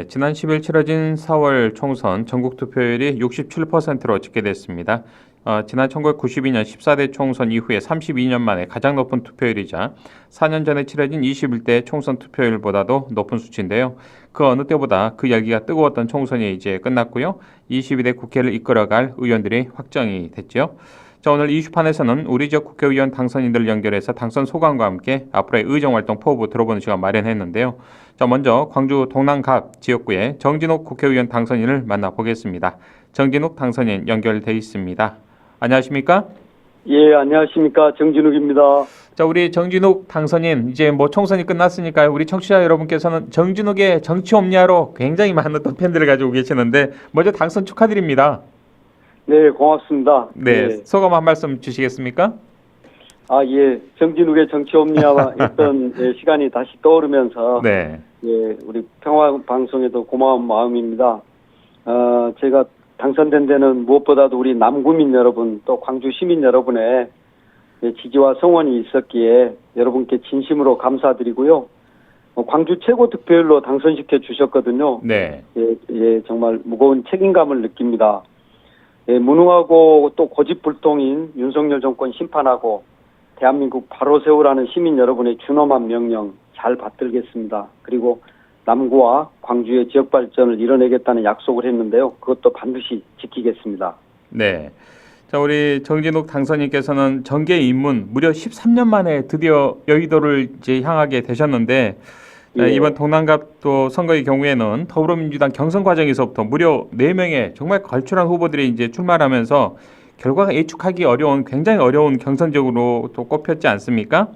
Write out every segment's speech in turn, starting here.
지난 10일 치러진 4월 총선 전국 투표율이 67%로 집계됐습니다. 지난 1992년 14대 총선 이후에 32년 만에 가장 높은 투표율이자 4년 전에 치러진 21대 총선 투표율보다도 높은 수치인데요. 그 어느 때보다 그 열기가 뜨거웠던 총선이 이제 끝났고요. 22대 국회를 이끌어갈 의원들이 확정이 됐죠. 자, 오늘 이슈판에서는 우리 지역 국회의원 당선인들 연결해서 당선 소감과 함께 앞으로의 의정활동 포부 들어보는 시간 마련했는데요. 자, 먼저 광주 동남갑 지역구의 정진욱 국회의원 당선인을 만나보겠습니다. 정진욱 당선인 연결돼 있습니다. 안녕하십니까? 예, 안녕하십니까. 정진욱입니다. 자, 우리 정진욱 당선인, 이제 뭐 총선이 끝났으니까요. 우리 청취자 여러분께서는 정진욱의 정치 옴니아로 굉장히 많은 또 팬들을 가지고 계시는데 먼저 당선 축하드립니다. 네, 고맙습니다. 네, 예. 소감 한 말씀 주시겠습니까? 예. 정진욱의 정치 옴니아와 했던 시간이 다시 떠오르면서 네. 예, 우리 평화방송에도 고마운 마음입니다. 제가 당선된 데는 무엇보다도 우리 남구민 여러분, 또 광주 시민 여러분의 지지와 성원이 있었기에 여러분께 진심으로 감사드리고요. 광주 최고 득표율로 당선시켜 주셨거든요. 네. 예, 정말 무거운 책임감을 느낍니다. 예, 무능하고 또 고집불통인 윤석열 정권 심판하고 대한민국 바로 세우라는 시민 여러분의 준엄한 명령 잘 받들겠습니다. 그리고 남구와 광주의 지역 발전을 이뤄내겠다는 약속을 했는데요. 그것도 반드시 지키겠습니다. 네. 자, 우리 정진욱 당선인께서는 정계 입문 무려 13년 만에 드디어 여의도를 이제 향하게 되셨는데 예. 이번 동남갑 또 선거의 경우에는 더불어민주당 경선 과정에서부터 무려 4명의 정말 걸출한 후보들이 이제 출마하면서 결과가 예측하기 어려운 굉장히 어려운 경선적으로 또 꼽혔지 않습니까?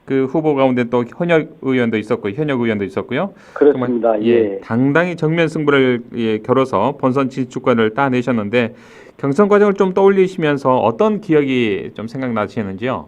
그 후보 가운데 또 현역 의원도 있었고요. 그렇습니다. 정말, 예. 당당히 정면 승부를 겨뤄서 본선 진출권을 따내셨는데 경선 과정을 좀 떠올리시면서 어떤 기억이 좀 생각나시는지요?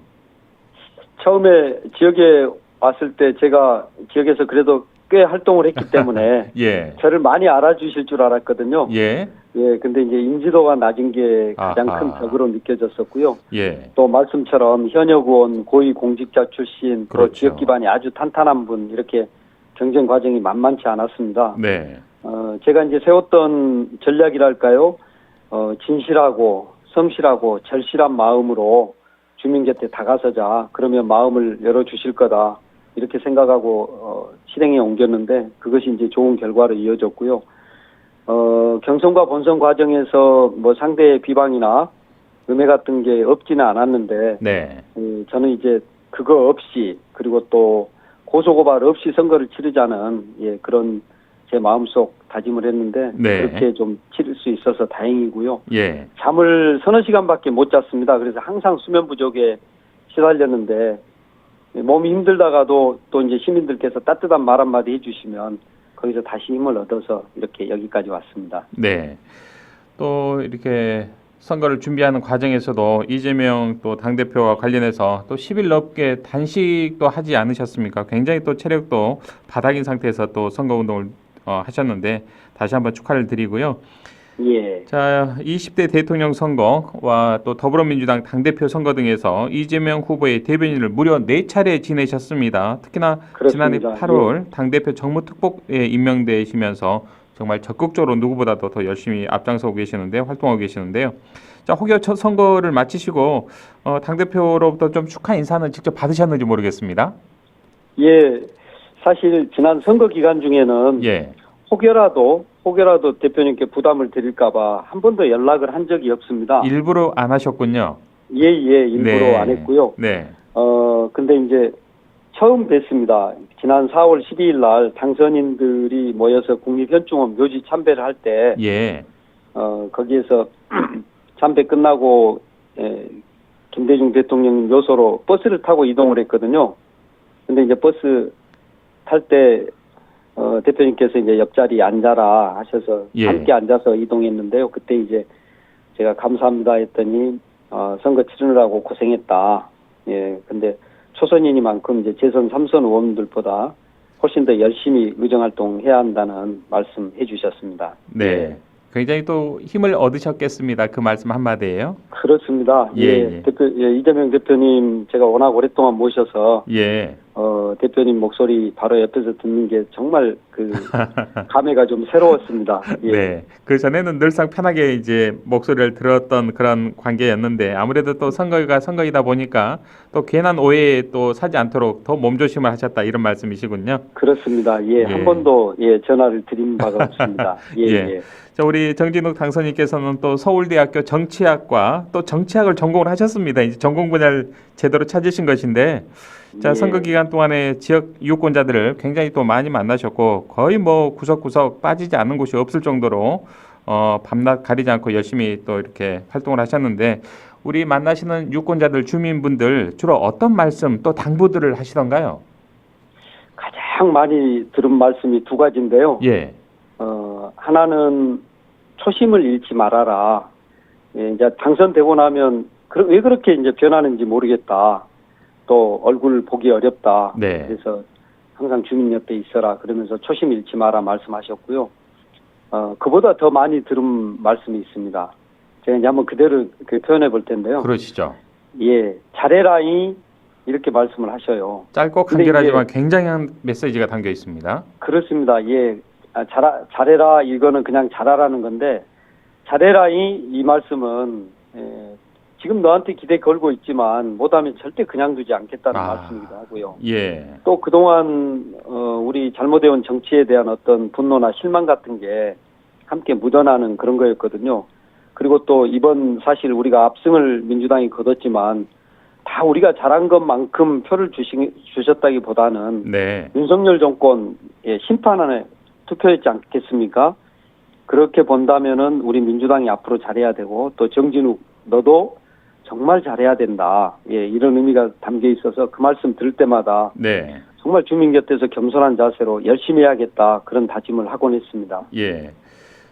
처음에 지역에 왔을 때 제가 지역에서 그래도 꽤 활동을 했기 때문에 예. 저를 많이 알아주실 줄 알았거든요. 예. 예, 근데 이제 인지도가 낮은 게 가장 아하. 큰 벽으로 느껴졌었고요. 예. 또 말씀처럼 현역 의원, 고위 공직자 출신, 그렇죠. 또 지역 기반이 아주 탄탄한 분 이렇게 경쟁 과정이 만만치 않았습니다. 네. 제가 이제 세웠던 전략이랄까요? 진실하고 성실하고 절실한 마음으로 주민 곁에 다가서자. 그러면 마음을 열어주실 거다. 이렇게 생각하고 실행에 옮겼는데 그것이 이제 좋은 결과로 이어졌고요. 경선과 본선 과정에서 뭐 상대의 비방이나 음해 같은 게 없지는 않았는데 네. 저는 이제 그거 없이 그리고 또 고소고발 없이 선거를 치르자는 그런 제 마음속 다짐을 했는데 네. 그렇게 좀 치를 수 있어서 다행이고요. 예. 잠을 서너 시간밖에 못 잤습니다. 그래서 항상 수면 부족에 시달렸는데 몸이 힘들다가도 또 이제 시민들께서 따뜻한 말 한마디 해주시면 거기서 다시 힘을 얻어서 이렇게 여기까지 왔습니다. 네. 또 이렇게 선거를 준비하는 과정에서도 이재명 또 당대표와 관련해서 또 10일 넘게 단식도 하지 않으셨습니까? 굉장히 또 체력도 바닥인 상태에서 또 선거운동을 하셨는데 다시 한번 축하를 드리고요. 예. 자, 20대 대통령 선거와 또 더불어민주당 당대표 선거 등에서 이재명 후보의 대변인을 무려 4차례 지내셨습니다. 특히나 지난해 그렇습니다. 8월 당대표 정무특보에 임명되시면서 정말 적극적으로 누구보다도 더 열심히 앞장서고 계시는데 활동하고 계시는데요. 자, 혹여 첫 선거를 마치시고 당대표로부터 좀 축하 인사는 직접 받으셨는지 모르겠습니다. 예. 사실 지난 선거 기간 중에는 예. 혹여라도 대표님께 부담을 드릴까봐 한 번도 연락을 한 적이 없습니다. 일부러 안 하셨군요. 예, 일부러 네. 안 했고요. 네. 근데 이제 처음 뵀습니다. 지난 4월 12일 날 당선인들이 모여서 국립현충원 묘지 참배를 할 때, 예. 거기에서 참배 끝나고, 김대중 대통령 묘소로 버스를 타고 이동을 했거든요. 근데 이제 버스 탈 때, 대표님께서 이제 옆자리에 앉아라 하셔서 예. 함께 앉아서 이동했는데요. 그때 이제 제가 감사합니다 했더니, 선거 치르느라고 고생했다. 예, 근데 초선이니만큼 이제 재선 3선 의원들보다 훨씬 더 열심히 의정활동 해야 한다는 말씀 해주셨습니다. 네. 예. 굉장히 또 힘을 얻으셨겠습니다. 그 말씀 한마디예요. 그렇습니다. 예. 이재명 대표님 제가 워낙 오랫동안 모셔서 예. 대표님 목소리 바로 옆에서 듣는 게 정말 그 감회가 좀 새로웠습니다. 예. 네. 그 전에는 늘상 편하게 이제 목소리를 들었던 그런 관계였는데 아무래도 또 선거가 선거이다 보니까 또 괜한 오해에 또 사지 않도록 더 몸조심을 하셨다 이런 말씀이시군요. 그렇습니다. 예, 예. 한 번도 전화를 드린 바가 없습니다. 예, 예. 예. 자, 우리 정진욱 당선인께서는 또 서울대학교 정치학과 또 정치학을 전공을 하셨습니다. 이제 전공 분야를 제대로 찾으신 것인데, 자, 예. 선거 기간 동안에 지역 유권자들을 굉장히 또 많이 만나셨고 거의 뭐 구석구석 빠지지 않는 곳이 없을 정도로 밤낮 가리지 않고 열심히 또 이렇게 활동을 하셨는데 우리 만나시는 유권자들 주민분들 주로 어떤 말씀 또 당부들을 하시던가요? 가장 많이 들은 말씀이 두 가지인데요. 예. 하나는 초심을 잃지 말아라. 예, 이제 당선되고 나면 왜 그렇게 이제 변하는지 모르겠다. 또 얼굴 보기 어렵다. 네. 그래서 항상 주민 옆에 있어라. 그러면서 초심 잃지 마라 말씀하셨고요. 그보다 더 많이 들은 말씀이 있습니다. 제가 이제 한번 그대로 표현해 볼 텐데요. 그러시죠. 예, 잘해라이 이렇게 말씀을 하셔요. 짧고 근데 간결하지만 굉장한 메시지가 담겨 있습니다. 그렇습니다. 예, 잘해라 이거는 그냥 잘하라는 건데 잘해라이 이 말씀은 지금 너한테 기대 걸고 있지만 못하면 절대 그냥 두지 않겠다는 말씀이기도 하고요. 예. 또 그동안 우리 잘못해온 정치에 대한 어떤 분노나 실망 같은 게 함께 묻어나는 그런 거였거든요. 그리고 또 이번 사실 우리가 압승을 민주당이 거뒀지만 다 우리가 잘한 것만큼 표를 주셨다기보다는 네. 윤석열 정권 심판안에 투표했지 않겠습니까? 그렇게 본다면은 우리 민주당이 앞으로 잘해야 되고 또 정진욱 너도 정말 잘해야 된다. 예, 이런 의미가 담겨 있어서 그 말씀 들을 때마다 네. 정말 주민 곁에서 겸손한 자세로 열심히 해야겠다 그런 다짐을 하곤 했습니다. 예.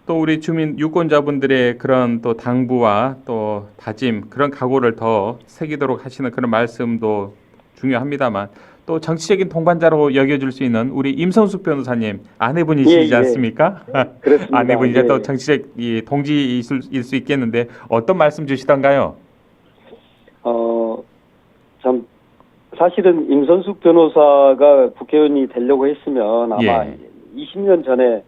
또 우리 주민 유권자분들의 그런 또 당부와 또 다짐 그런 각오를 더 새기도록 하시는 그런 말씀도 중요합니다만 또 정치적인 동반자로 여겨줄 수 있는 우리 임성숙 변호사님 아내분이시지 않습니까? 그렇습니다. 아내분이자 또 정치적 동지일 수 있겠는데 어떤 말씀 주시던가요? 참 사실은 임성숙 변호사가 국회의원이 되려고 했으면 아마 20년 전에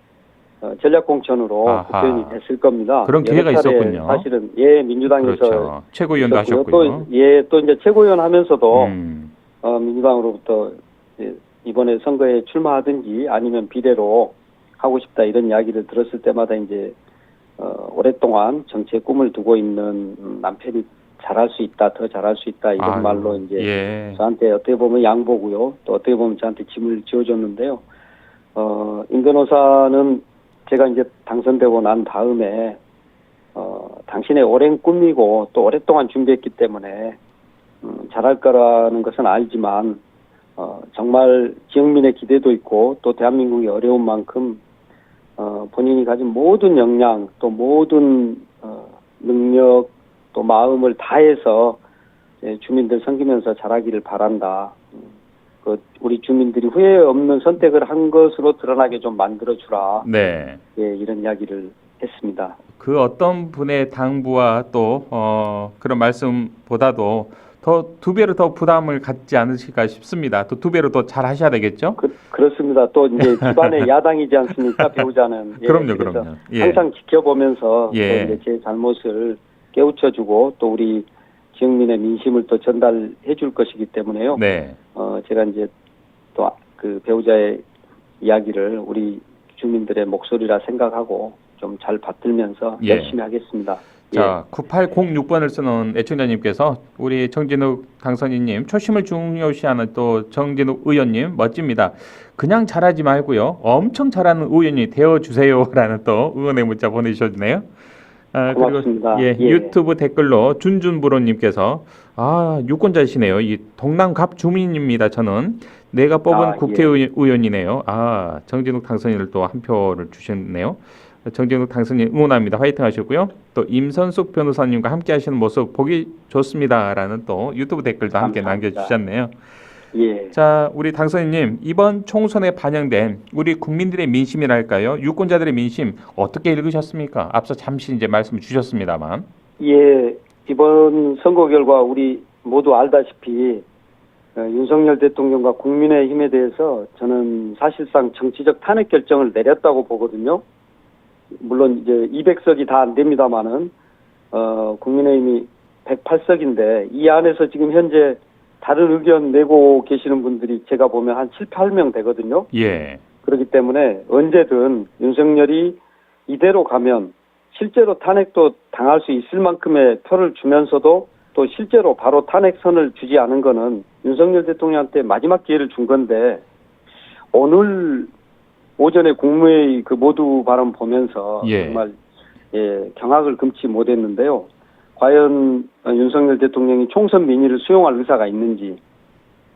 전략공천으로 국회의원이 됐을 겁니다. 그런 기회가 있었군요. 사실은 민주당에서 그렇죠. 최고위원도 있었고요. 하셨고요. 또 이제 최고위원 하면서도 민주당으로부터 이번에 선거에 출마하든지 아니면 비례로 하고 싶다 이런 이야기를 들었을 때마다 이제 오랫동안 정치의 꿈을 두고 있는 남편이 잘할 수 있다, 더 잘할 수 있다 이런 말로 이제 저한테 어떻게 보면 양보고요, 또 어떻게 보면 저한테 짐을 지어줬는데요. 임 변호사는 제가 이제 당선되고 난 다음에 당신의 오랜 꿈이고 또 오랫동안 준비했기 때문에 잘할 거라는 것은 알지만 정말 지역민의 기대도 있고 또 대한민국이 어려운 만큼 본인이 가진 모든 역량 또 모든 능력 또 마음을 다해서 주민들 섬기면서 잘하기를 바란다. 우리 주민들이 후회 없는 선택을 한 것으로 드러나게 좀 만들어주라. 네. 예, 이런 이야기를 했습니다. 그 어떤 분의 당부와 또 그런 말씀보다도 더 두 배로 더 부담을 갖지 않으실까 싶습니다. 또 두 배로 더 잘 하셔야 되겠죠? 그렇습니다. 또 이제 집안의 야당이지 않습니까? 배우자는. 예, 그럼요. 예. 항상 지켜보면서 또 이제 제 잘못을 깨우쳐주고 또 우리 지역민의 민심을 또 전달해 줄 것이기 때문에요. 네. 제가 이제 또 그 배우자의 이야기를 우리 주민들의 목소리라 생각하고 좀 잘 받들면서 열심히 하겠습니다. 자, 9806번을 쓰는 애청자님께서 우리 정진욱 당선인님 초심을 중요시하는 또 정진욱 의원님 멋집니다. 그냥 잘하지 말고요. 엄청 잘하는 의원이 되어주세요라는 또 응원의 문자 보내주셨네요. 고맙습니다. 그리고 유튜브 댓글로 준준부로님께서 유권자시네요. 이 동남갑 주민입니다. 저는 내가 뽑은 국회의원이네요. 정진욱 당선인을 또 한 표를 주셨네요. 정진욱 당선인 응원합니다. 화이팅 하셨고요. 또 임선숙 변호사님과 함께 하시는 모습 보기 좋습니다라는 또 유튜브 댓글도 함께 남겨주셨네요. 예. 자, 우리 당선인님 이번 총선에 반영된 우리 국민들의 민심이랄까요? 유권자들의 민심 어떻게 읽으셨습니까? 앞서 잠시 이제 말씀 주셨습니다만. 예, 이번 선거 결과 우리 모두 알다시피 윤석열 대통령과 국민의힘에 대해서 저는 사실상 정치적 탄핵 결정을 내렸다고 보거든요. 물론 이제 200석이 다 안 됩니다만은 국민의힘이 108석인데 이 안에서 지금 현재 다른 의견 내고 계시는 분들이 제가 보면 한 7, 8명 되거든요. 예. 그렇기 때문에 언제든 윤석열이 이대로 가면 실제로 탄핵도 당할 수 있을 만큼의 표를 주면서도 또 실제로 바로 탄핵선을 주지 않은 거는 윤석열 대통령한테 마지막 기회를 준 건데 오늘 오전에 국무회의 그 모두 발언 보면서 예. 정말 경악을 금치 못했는데요. 과연 윤석열 대통령이 총선 민의를 수용할 의사가 있는지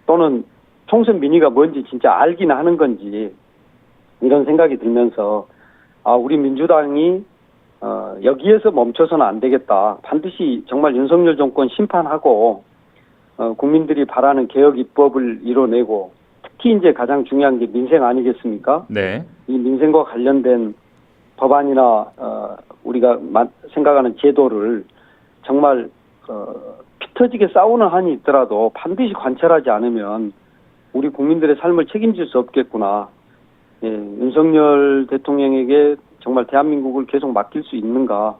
또는 총선 민의가 뭔지 진짜 알긴 하는 건지 이런 생각이 들면서 우리 민주당이 여기에서 멈춰서는 안 되겠다. 반드시 정말 윤석열 정권 심판하고 국민들이 바라는 개혁 입법을 이뤄내고 특히 이제 가장 중요한 게 민생 아니겠습니까? 네. 이 민생과 관련된 법안이나 우리가 생각하는 제도를 정말 피 터지게 싸우는 한이 있더라도 반드시 관철하지 않으면 우리 국민들의 삶을 책임질 수 없겠구나. 윤석열 대통령에게 정말 대한민국을 계속 맡길 수 있는가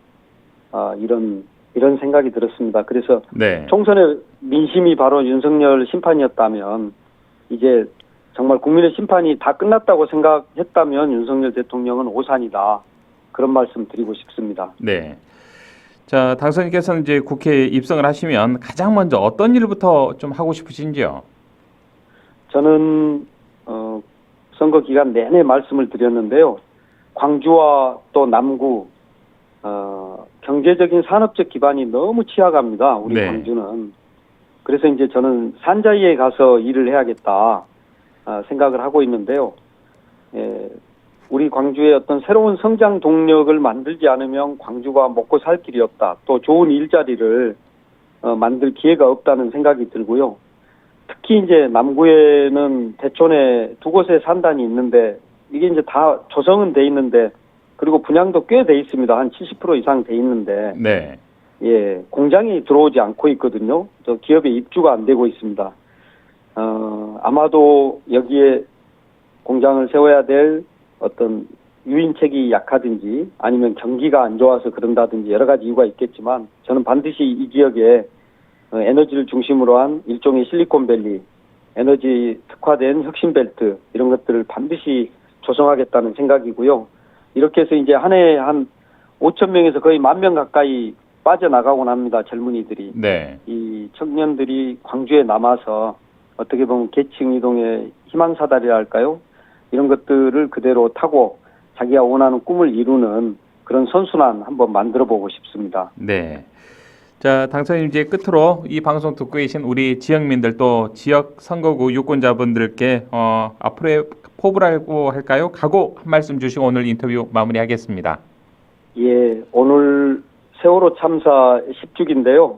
이런 생각이 들었습니다. 그래서 네. 총선의 민심이 바로 윤석열 심판이었다면 이제 정말 국민의 심판이 다 끝났다고 생각했다면 윤석열 대통령은 오산이다. 그런 말씀 드리고 싶습니다. 네. 자, 당선인께서는 이제 국회에 입성을 하시면 가장 먼저 어떤 일부터 좀 하고 싶으신지요? 저는 선거 기간 내내 말씀을 드렸는데요. 광주와 또 남구 경제적인 산업적 기반이 너무 취약합니다. 우리 네. 광주는. 그래서 이제 저는 산자위에 가서 일을 해야겠다 생각을 하고 있는데요. 우리 광주의 어떤 새로운 성장 동력을 만들지 않으면 광주가 먹고 살 길이 없다. 또 좋은 일자리를 만들 기회가 없다는 생각이 들고요. 특히 이제 남구에는 대촌에 두 곳에 산단이 있는데 이게 이제 다 조성은 돼 있는데 그리고 분양도 꽤 돼 있습니다. 한 70% 이상 돼 있는데 네. 공장이 들어오지 않고 있거든요. 저 기업의 입주가 안 되고 있습니다. 아마도 여기에 공장을 세워야 될 어떤 유인책이 약하든지 아니면 경기가 안 좋아서 그런다든지 여러 가지 이유가 있겠지만 저는 반드시 이 지역에 에너지를 중심으로 한 일종의 실리콘밸리, 에너지 특화된 혁신벨트 이런 것들을 반드시 조성하겠다는 생각이고요. 이렇게 해서 이제 한 해에 한 5천 명에서 거의 10,000명 가까이 빠져나가곤 합니다. 젊은이들이. 네. 이 청년들이 광주에 남아서 어떻게 보면 계층 이동의 희망사다리라 할까요? 이런 것들을 그대로 타고 자기가 원하는 꿈을 이루는 그런 선순환 한번 만들어 보고 싶습니다. 네. 자, 당선인 이제 끝으로 이 방송 듣고 계신 우리 지역민들 또 지역 선거구 유권자분들께 앞으로의 포부라고 할까요? 각오 한 말씀 주시고 오늘 인터뷰 마무리하겠습니다. 오늘 세월호 참사 10주기인데요.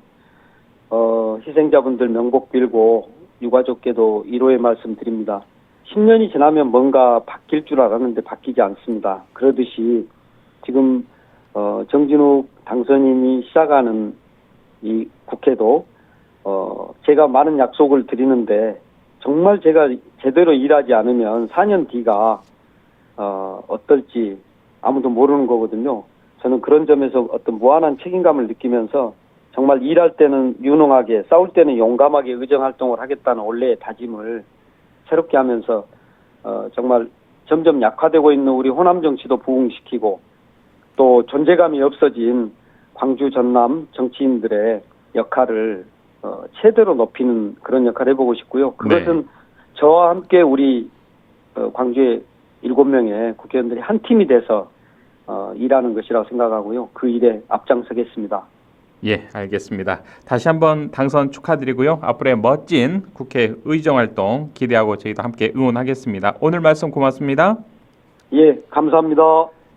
희생자분들 명복 빌고 유가족께도 위로의 말씀 드립니다. 10년이 지나면 뭔가 바뀔 줄 알았는데 바뀌지 않습니다. 그러듯이 지금 정진욱 당선인이 시작하는 이 국회도 제가 많은 약속을 드리는데 정말 제가 제대로 일하지 않으면 4년 뒤가 어떨지 아무도 모르는 거거든요. 저는 그런 점에서 어떤 무한한 책임감을 느끼면서 정말 일할 때는 유능하게 싸울 때는 용감하게 의정활동을 하겠다는 원래의 다짐을 새롭게 하면서 정말 점점 약화되고 있는 우리 호남 정치도 부흥시키고 또 존재감이 없어진 광주 전남 정치인들의 역할을 최대로 높이는 그런 역할을 해보고 싶고요. 그것은 네. 저와 함께 우리 광주의 7명의 국회의원들이 한 팀이 돼서 일하는 것이라고 생각하고요. 그 일에 앞장서겠습니다. 예, 알겠습니다. 다시 한번 당선 축하드리고요. 앞으로의 멋진 국회 의정활동 기대하고 저희도 함께 응원하겠습니다. 오늘 말씀 고맙습니다. 예, 감사합니다.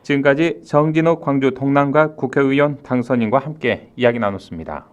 지금까지 정진욱 광주 동남갑 국회의원 당선인과 함께 이야기 나눴습니다.